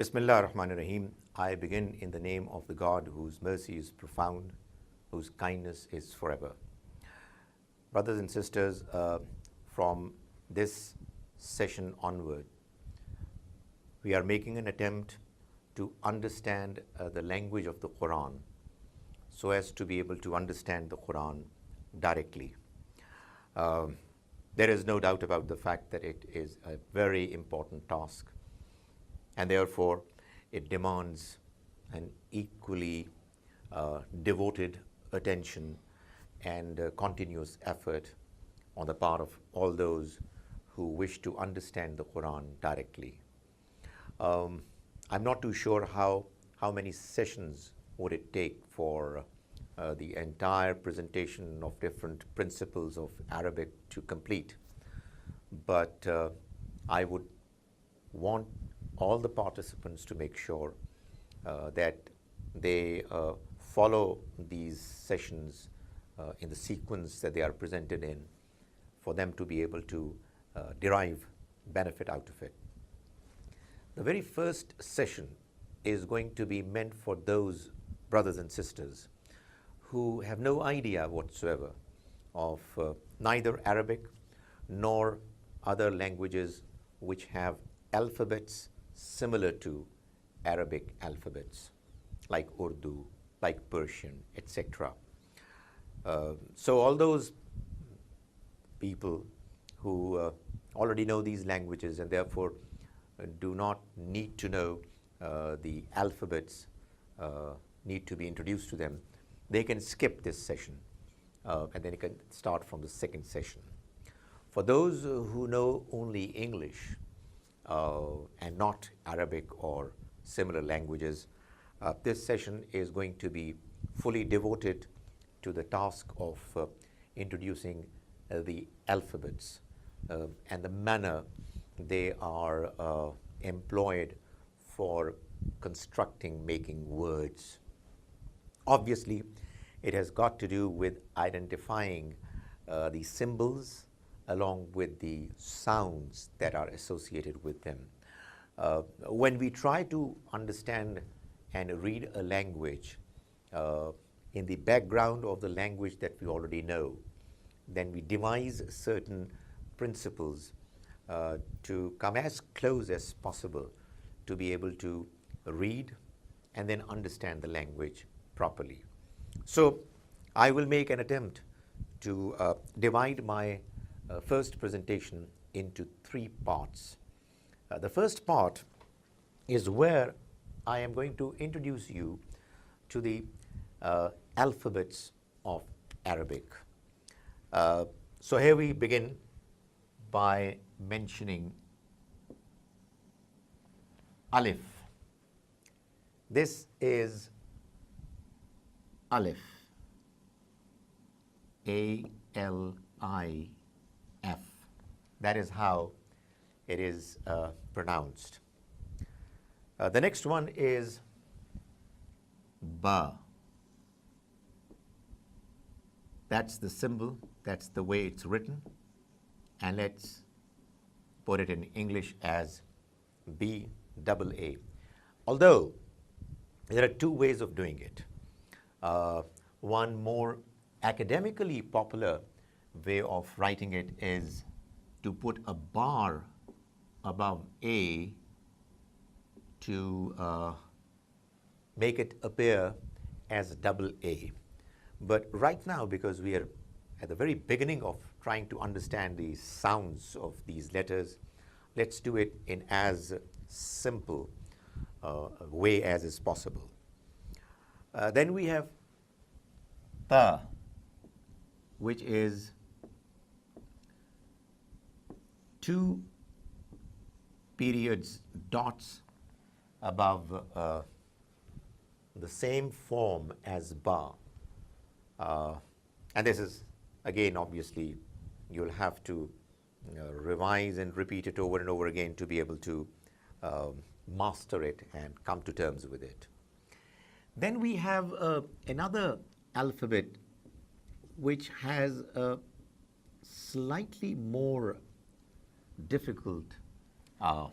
Bismillah ar-Rahman ar-Rahim. I begin in the name of the God whose mercy is profound, whose kindness is forever. Brothers and sisters, from this session onward, we are making an attempt to understand the language of the Quran so as to be able to understand the Quran directly. There is no doubt about the fact that it is a very important task, and therefore it demands an equally devoted attention and continuous effort on the part of all those who wish to understand the Quran directly. I'm not too sure how many sessions would it take for the entire presentation of different principles of Arabic to complete, but I would want all the participants to make sure that they follow these sessions in the sequence that they are presented in, for them to be able to derive benefit out of it. The very first session is going to be meant for those brothers and sisters who have no idea whatsoever of neither Arabic nor other languages which have alphabets similar to Arabic alphabets, like Urdu, like Persian, etc. So all those people who already know these languages and therefore do not need to know the alphabets need to be introduced to them, they can skip this session and then you can start from the second session. For those who know only English and not Arabic or similar languages, this session is going to be fully devoted to the task of introducing the alphabets and the manner they are employed for constructing, making words. Obviously, it has got to do with identifying the symbols along with the sounds that are associated with them. When we try to understand and read a language in the background of the language that we already know, then we devise certain principles to come as close as possible to be able to read and then understand the language properly. So I will make an attempt to divide my first presentation into three parts. The first part is where I am going to introduce you to the alphabets of Arabic. So here we begin by mentioning Alif. This is Alif, A-L-I-F. That is how it is pronounced. The next one is Ba. That's the symbol, that's the way it's written. And let's put it in English as B-double-A. Although there are two ways of doing it. One more academically popular way of writing it is to put a bar above A to make it appear as double A. But right now, because we are at the very beginning of trying to understand the sounds of these letters, let's do it in as simple a way as is possible. Then we have Ta, which is two periods, dots above the same form as Ba. And this is, again, obviously, you'll have to revise and repeat it over and over again to be able to master it and come to terms with it. Then we have another alphabet which has a slightly more difficult, a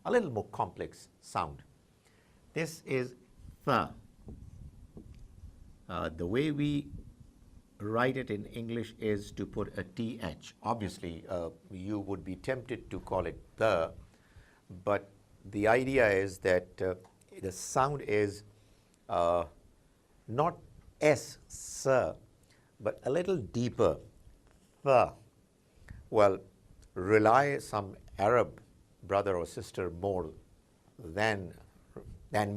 little more complex sound. This is the. The way we write it in English is to put a TH. Obviously, you would be tempted to call it the, but the idea is that the sound is not S, sir, but a little deeper, the. Well, rely some Arab brother or sister more than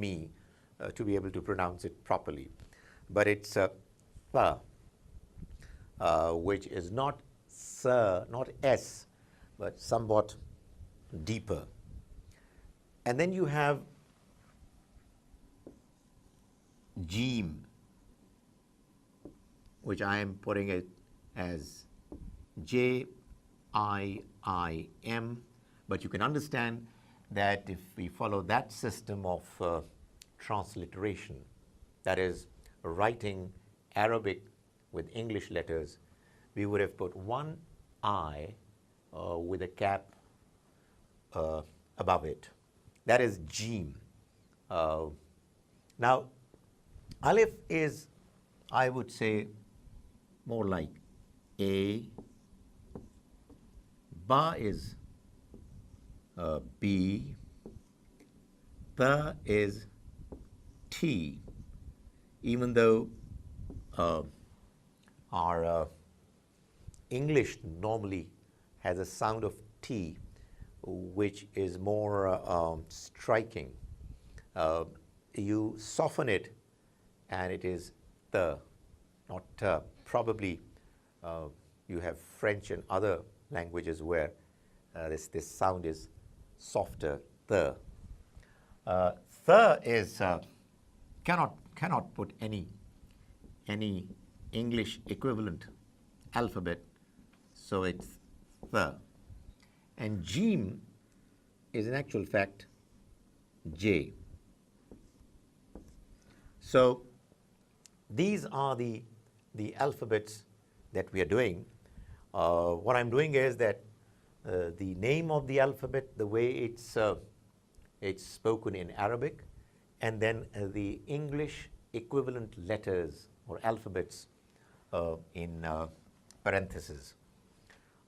me to be able to pronounce it properly. But it's the, which is not sir, not S, but somewhat deeper. And then you have Jeem, which I am putting it as J-I-I-M, but you can understand that if we follow that system of transliteration, that is writing Arabic with English letters, we would have put one I with a cap above it. That is Jeem. Now, Alif is, I would say, more like A. Ba is B. Ta is T. Even though our English normally has a sound of T, which is more striking. You soften it and it is the, not ta. Probably you have French and other languages where this sound is softer, the. The is, cannot put any English equivalent alphabet, so it's the. And Jeem is in actual fact J. So these are the alphabets that we are doing. What I'm doing is that the name of the alphabet, the way it's spoken in Arabic, and then the English equivalent letters or alphabets in parentheses.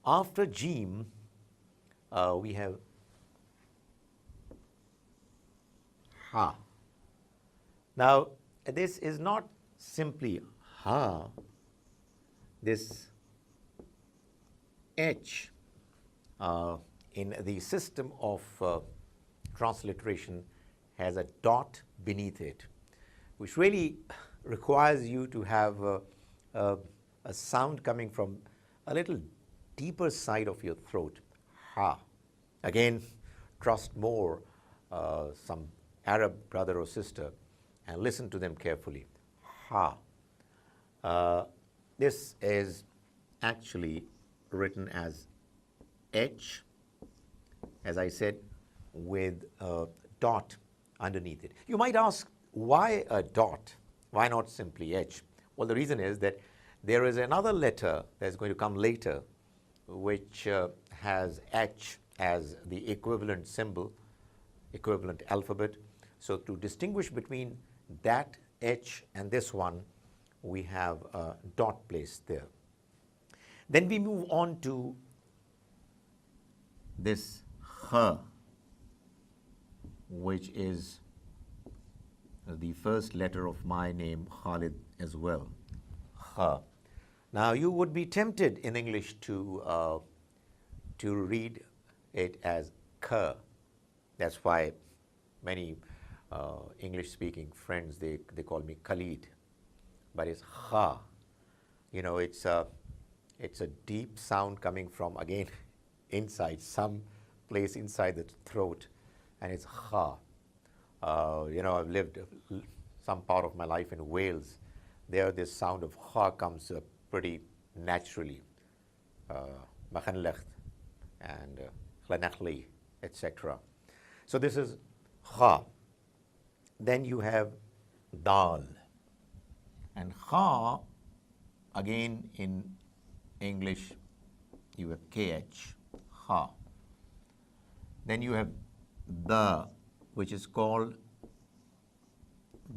After Jeem, we have Ha. Now, this is not simply Ha. This H in the system of transliteration has a dot beneath it, which really requires you to have a sound coming from a little deeper side of your throat. Ha. Again, trust more some Arab brother or sister and listen to them carefully. Ha. This is actually written as H, as I said, with a dot underneath it. You might ask, why a dot? Why not simply H? Well, the reason is that there is another letter that's going to come later, which has H as the equivalent symbol, equivalent alphabet. So to distinguish between that H and this one, we have a dot placed there. Then we move on to this H, which is the first letter of my name, Khalid, as well. H. Now, you would be tempted in English to read it as K. That's why many English-speaking friends, they call me Khalid. But it's H. You know, it's a deep sound coming from, again, inside, some place inside the throat, and it's H. You know, I've lived some part of my life in Wales. There, this sound of H comes pretty naturally. Machanlecht and Chlanachli, etc. So this is H. Then you have Dal. And Kha, again in English, you have KH, Kha. Then you have the, which is called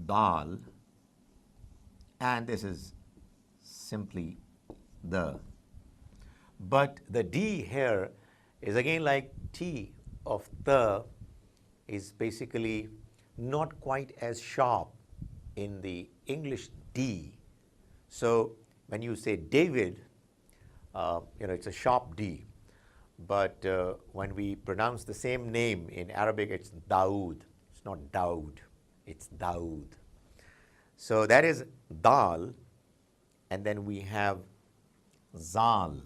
dal, and this is simply the. But the D here is again like T of the, is basically not quite as sharp in the English D. So when you say David, it's a sharp D. But when we pronounce the same name in Arabic, it's Daoud. It's not Daoud, it's Daoud. So that is dal, and then we have zal.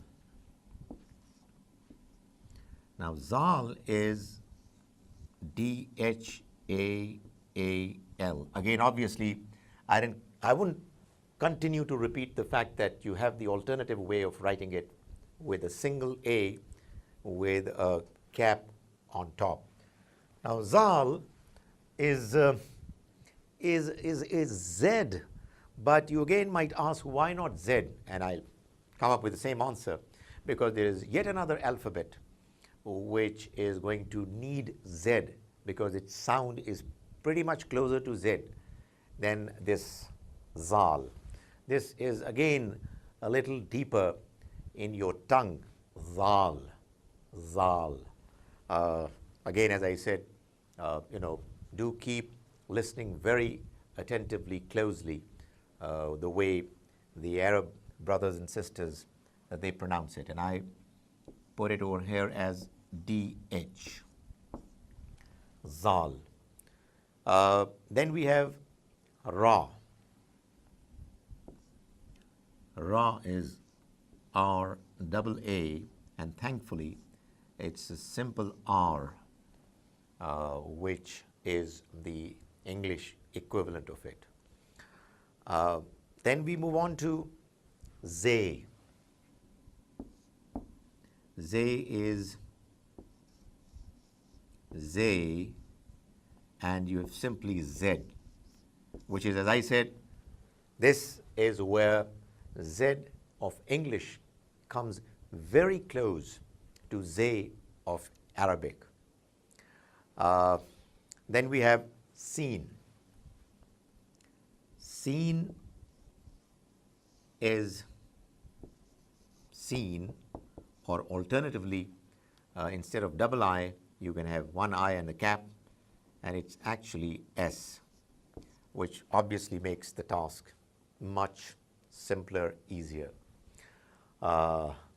Now zal is D-H-A-A-L. Again, obviously, I wouldn't continue to repeat the fact that you have the alternative way of writing it with a single A with a cap on top. Now zal is Z, but you again might ask why not Z, and I'll come up with the same answer, because there is yet another alphabet which is going to need Z, because its sound is pretty much closer to Z than this zal. This is again a little deeper in your tongue, zal, zal. Again, as I said, do keep listening very attentively, closely, the way the Arab brothers and sisters that they pronounce it. And I put it over here as DH, zal. Then we have Ra. Ra is R-double-A, and thankfully it's a simple R, which is the English equivalent of it. Then we move on to Zay. Zay is Zay, and you have simply Z, which is, as I said, this is where Z of English comes very close to Zay of Arabic. Then we have Seen. Seen is seen, or alternatively, instead of double I, you can have one I and a cap, and it's actually S, which obviously makes the task much simpler, easier,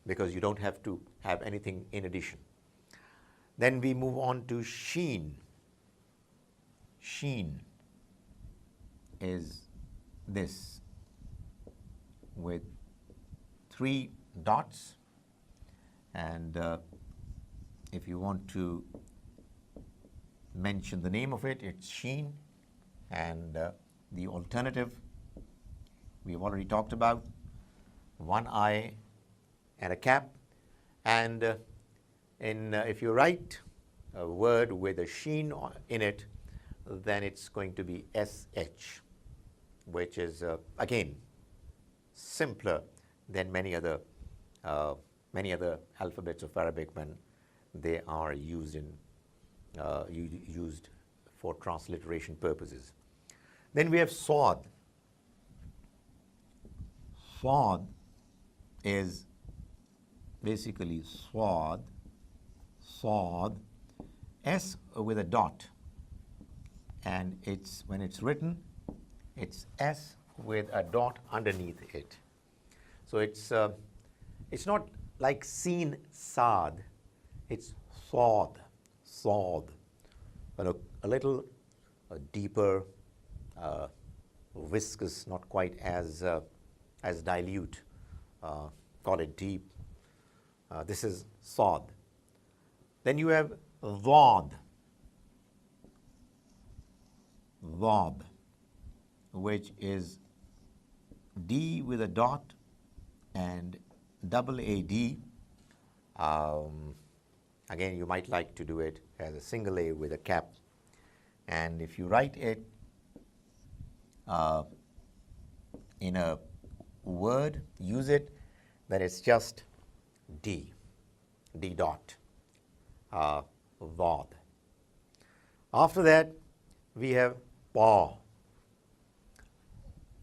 because you don't have to have anything in addition. Then we move on to Sheen. Sheen is this, with 3 dots, and if you want to mention the name of it, it's Sheen, and the alternative we've already talked about, one I and a cap, and if you write a word with a sheen in it, then it's going to be SH, which is again simpler than many other alphabets of Arabic when they are used for transliteration purposes. Then we have Swad. Swad is basically Swad, S with a dot, and when it's written, it's S with a dot underneath it. So it's not like Seen, Saad, it's Swad, but a little deeper, viscous, not quite as dilute, call it deep. This is Sad. Then you have Dhad, which is D with a dot and double AD. Again, you might like to do it as a single A with a cap. And if you write it in a word, use it, then it's just D dot, Dhad. After that, we have Pa.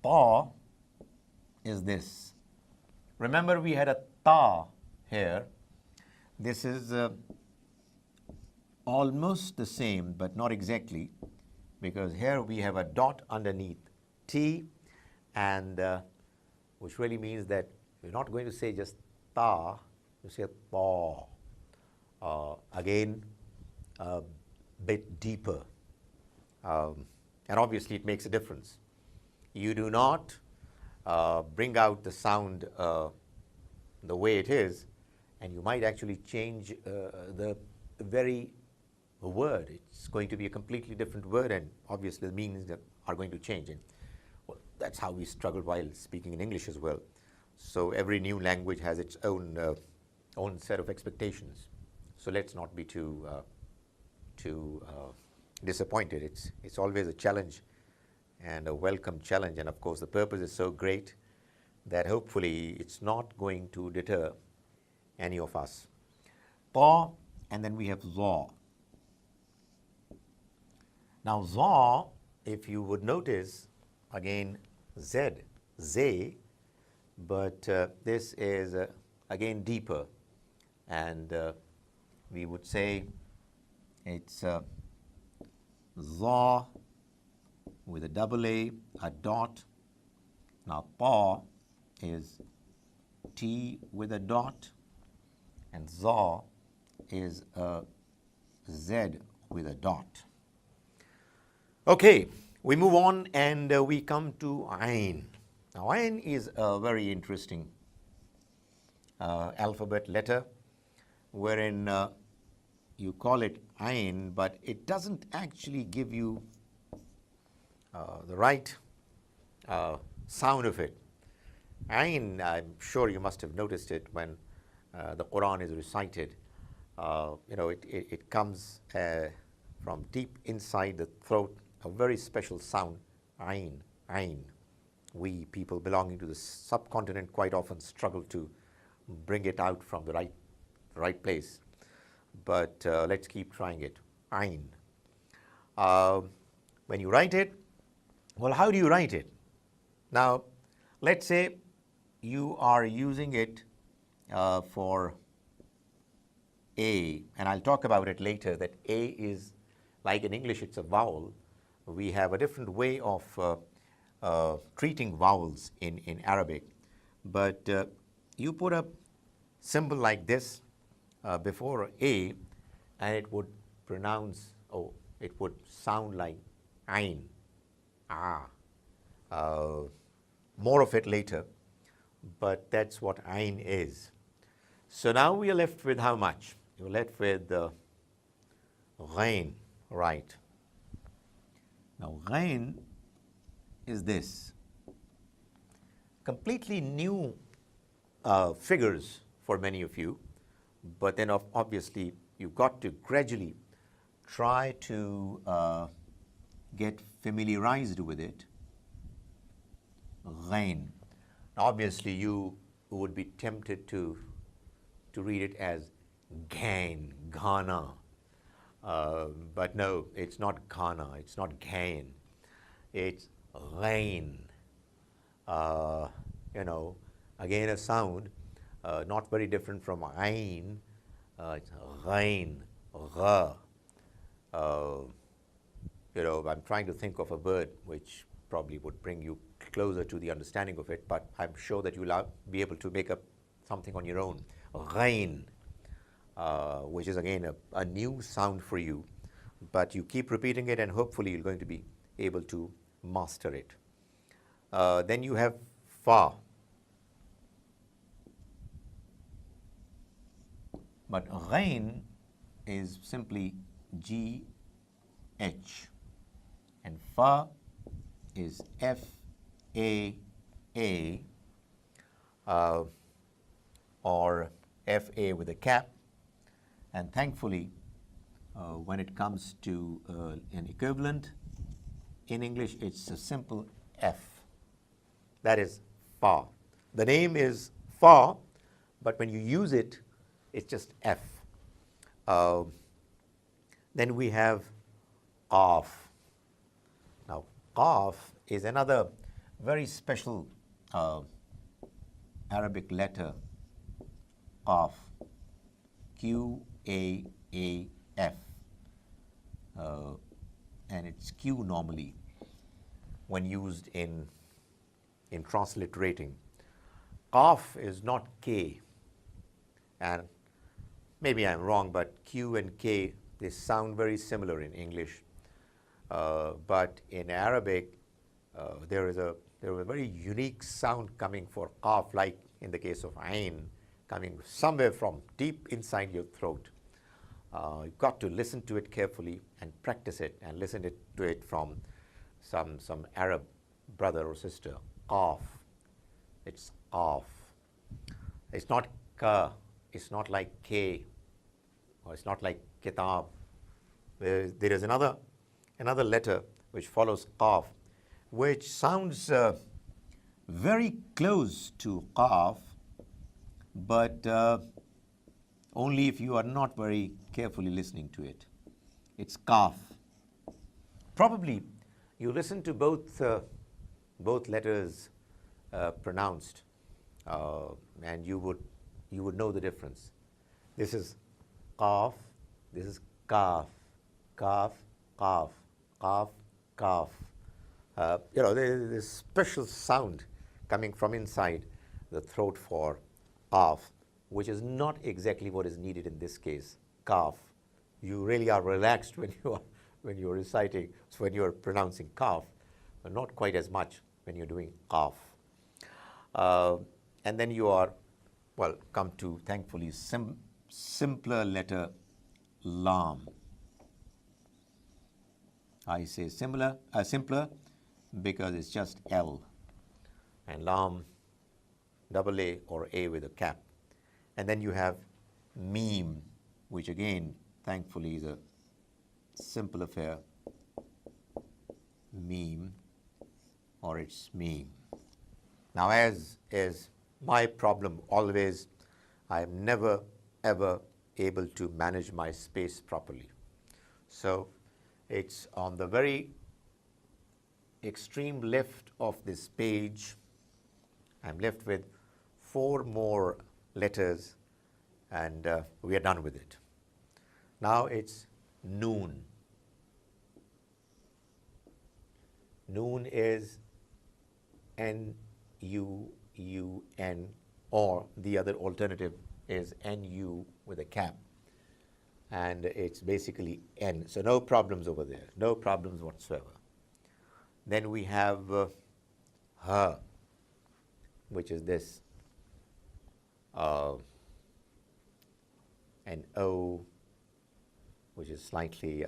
Ta is this. Remember, we had a ta here. This is almost the same, but not exactly, because here we have a dot underneath T, and which really means that you're not going to say just ta, you say ta. Again, a bit deeper. And obviously it makes a difference. You do not bring out the sound the way it is, and you might actually change the very word. It's going to be a completely different word, and obviously the meanings are going to change. And well, that's how we struggle while speaking in English as well. So every new language has its own set of expectations. So let's not be too disappointed. It's always a challenge, and a welcome challenge. And of course, the purpose is so great that hopefully it's not going to deter any of us. Ta, and then we have za. Now za, if you would notice, again z, but this is again deeper, and we would say it's za with a double a dot. Now ta is T with a dot, and za is a Z with a dot. Okay, we move on and we come to Ain. Now Ain is a very interesting alphabet letter, wherein you call it Ain, but it doesn't actually give you the right sound of it. Ain, I'm sure you must have noticed it when the Quran is recited. It comes from deep inside the throat, a very special sound, Ain, Ain. We people belonging to the subcontinent quite often struggle to bring it out from the right place. But let's keep trying it, Ain. When you write it, well, how do you write it? Now, let's say you are using it for A, and I'll talk about it later, that A is, like in English, it's a vowel. We have a different way of treating vowels in Arabic. But you put a symbol like this before A, and it would it would sound like Ain, more of it later, but that's what Ain is. So now we are left with how much? You're left with Ghain, right? Now Ghain is this. Completely new figures for many of you, but then obviously you've got to gradually try to get familiarized with it. Ghain. Obviously you would be tempted to read it as Gain, Ghana. But no, it's not Ghana, it's not Gain, it's Ghain. Again a sound not very different from Ain. It's Ghain, Gha. I'm trying to think of a word which probably would bring you closer to the understanding of it, but I'm sure that you'll be able to make up something on your own. Ghain, which is again a new sound for you, but you keep repeating it and hopefully you're going to be able to master it. Then you have Fa. But Ghain is simply GH, and Fa is FAA, or FA with a cap. And thankfully, when it comes to an equivalent in English, it's a simple F. That is Fa. The name is Fa, but when you use it, it's just F. Then we have Qaf. Now, Qaf is another very special Arabic letter, Qaf, Q-A-A-F, and it's Q normally when used in transliterating. Qaf is not K, and maybe I'm wrong, but Q and K, they sound very similar in English, but in Arabic there is a very unique sound coming for Qaf, like in the case of Ain, coming somewhere from deep inside your throat. You've got to listen to it carefully and practice it and listen to it from some Arab brother or sister. Qaf. It's Qaf. It's not Ka. It's not like K. Or it's not like Kitab. There is another letter which follows Qaf, which sounds very close to Qaf, but only if you are not very carefully listening to it. It's Qaf. Probably you listen to both letters pronounced, and you would know the difference. This is Qaf. This is Kaf. Kaf. Qaf. Qaf. Kaf. There is this special sound coming from inside the throat for Qaf, which is not exactly what is needed in this case. Kaf. You really are relaxed when you are reciting, so when you are pronouncing Kaf, but not quite as much when you're doing Qaf. And then you are, come to, thankfully, simpler letter Lam. I say simpler because it's just L, and Lam, double A or A with a cap. And then you have Meme, which again, thankfully, is a simple affair. Meme, or it's Meme. Now, as is my problem always, I am never ever able to manage my space properly. So it's on the very extreme left of this page. I'm left with 4 more letters, and we are done with it. Now it's Noon. Noon is N-U-U-N, or the other alternative is N-U with a cap, and it's basically N. So no problems over there, no problems whatsoever. Then we have Ha, which is this, an O, which is slightly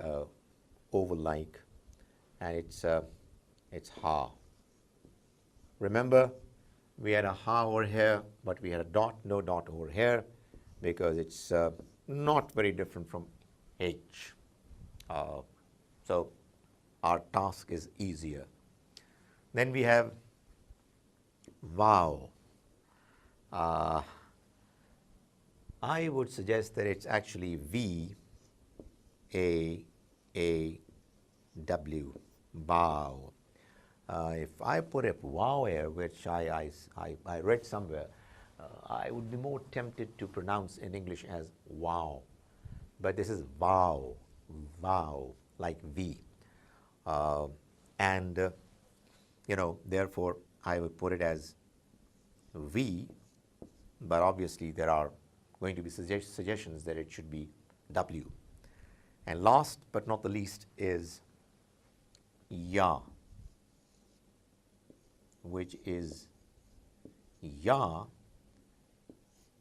oval-like, and it's Ha. Remember, we had a Ha over here, but we had a dot, no dot over here, because it's not very different from H. So our task is easier. Then we have Wow. I would suggest that it's actually V-A-A-W, Wow. If I put a wow here, which I read somewhere, I would be more tempted to pronounce in English as wow. But this is wow, wow, like V. Therefore, I would put it as V, but obviously there are going to be suggestions that it should be W. And last but not the least is Ya, which is Ya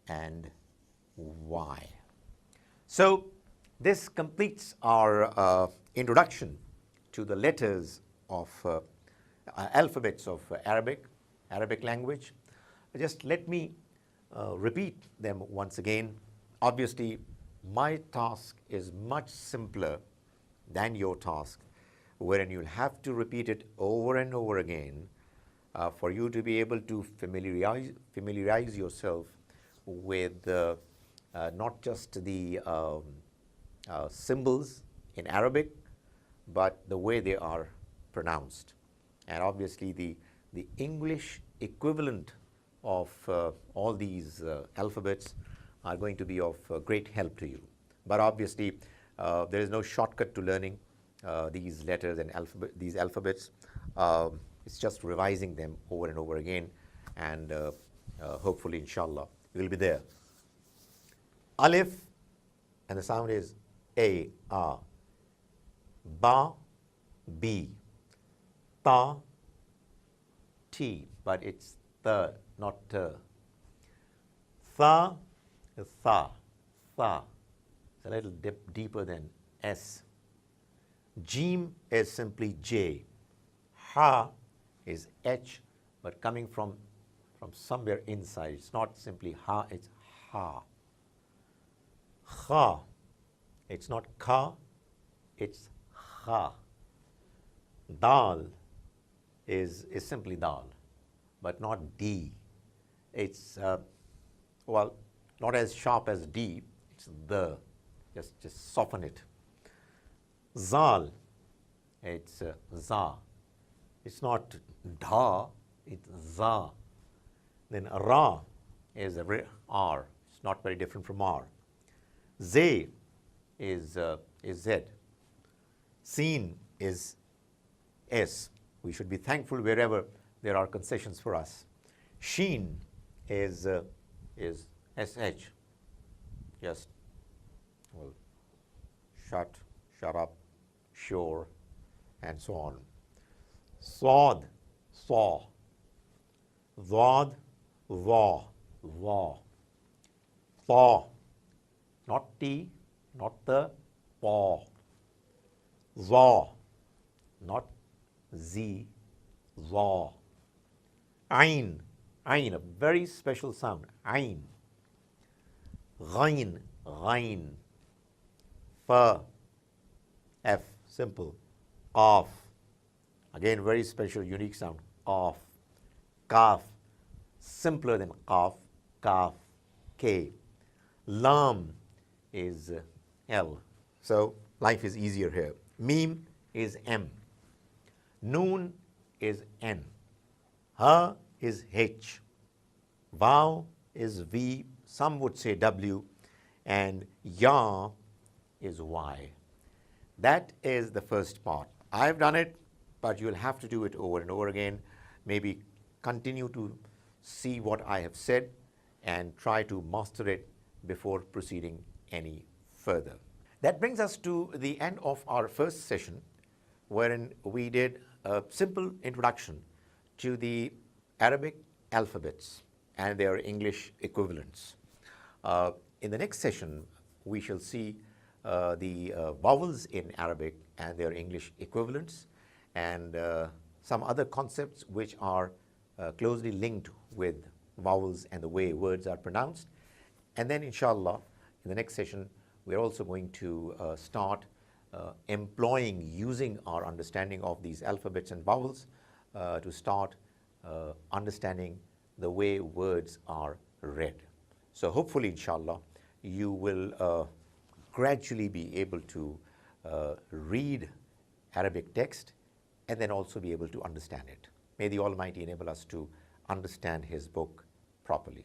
and Y. So this completes our introduction to the letters of alphabets of Arabic language. Just let me repeat them once again. Obviously, my task is much simpler than your task, wherein you'll have to repeat it over and over again for you to be able to familiarize yourself with not just the symbols in Arabic, but the way they are pronounced. And obviously the the English equivalent of all these alphabets are going to be of great help to you. But obviously, there is no shortcut to learning these letters and these alphabets. It's just revising them over and over again, and hopefully, inshallah, you will be there. Alif, and the sound is A, A. Ba, B. Ta, T, but it's the, not T. Tha, Tha, Tha. It's a little deeper than S. Jeem is simply J. Ha is H, but coming from somewhere inside. It's not simply Ha, it's Ha. Kha, it's not Ka, it's Ha. Dal is simply Dal, but not D. It's, well, not as sharp as D, it's the. Just soften it. Zal, it's Za. It's not Da, it's Za. Then Ra is R. It's not very different from R. Zay is Z. Seen is S. We should be thankful wherever there are concessions for us. Sheen is SH. Just, well, shut up, sure, and so on. Sawd, saw. Dhad, dha, dha. Tha, not T, not the, pa. Za, not Z, za. Ain, ain, a very special sound, ain. Ghain, ghain. Fa, F, simple. Qaf, again very special, unique sound, qaf. Kaf, simpler than qaf, kaf. K. Lam is L. So life is easier here. Meme is M. Noon is N. Ha is H. Vaw is V. Some would say W. And Ya is Y. That is the first part. I've done it, but you'll have to do it over and over again. Maybe continue to see what I have said and try to master it before proceeding any further. That brings us to the end of our first session, wherein we did a simple introduction to the Arabic alphabets and their English equivalents. In the next session, we shall see the vowels in Arabic and their English equivalents, and some other concepts which are closely linked with vowels and the way words are pronounced. And then, inshallah, in the next session, we're also going to start employing, using our understanding of these alphabets and vowels to start understanding the way words are read. So hopefully, inshallah, you will gradually be able to read Arabic text and then also be able to understand it. May the Almighty enable us to understand His book properly.